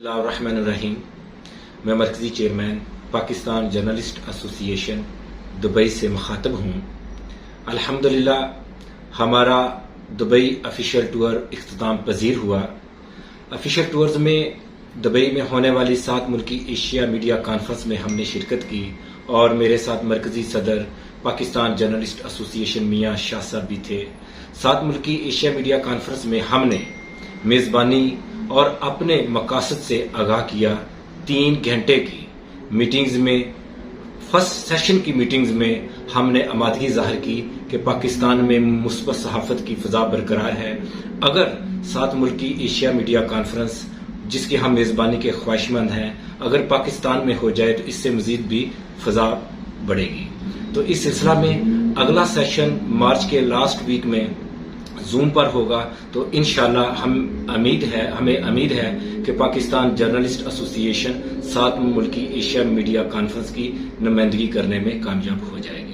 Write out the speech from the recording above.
الرحمن الرحیم میں مرکزی چیئرمین پاکستان جرنلسٹ ایسوسی ایشن دبئی سے مخاطب ہوں۔ الحمدللہ ہمارا دبئی آفیشیل ٹور اختتام پذیر ہوا۔ آفیشیل ٹورز میں دبئی میں ہونے والی 7 ملکی ایشیا میڈیا کانفرنس میں ہم نے شرکت کی اور میرے ساتھ مرکزی صدر پاکستان جرنلسٹ ایسوسی ایشن میاں شاہ صاحب بھی تھے۔ 7 ملکی ایشیا میڈیا کانفرنس میں ہم نے میزبانی اور اپنے مقاصد سے آگاہ کیا۔ 3 گھنٹے کی میٹنگز میں فرسٹ سیشن کی میٹنگز میں ہم نے آمادگی ظاہر کی کہ پاکستان میں مثبت صحافت کی فضا برقرار ہے۔ اگر 7 ملکی ایشیا میڈیا کانفرنس جس کی ہم میزبانی کے خواہش مند ہیں اگر پاکستان میں ہو جائے تو اس سے مزید بھی فضا بڑھے گی۔ تو اس سلسلہ میں اگلا سیشن مارچ کے لاسٹ ویک میں زوم پر ہوگا، تو انشاءاللہ ہمیں امید ہے کہ پاکستان جرنلسٹ ایسوسی ایشن 7 ملکی ایشیا میڈیا کانفرنس کی نمائندگی کرنے میں کامیاب ہو جائے گا۔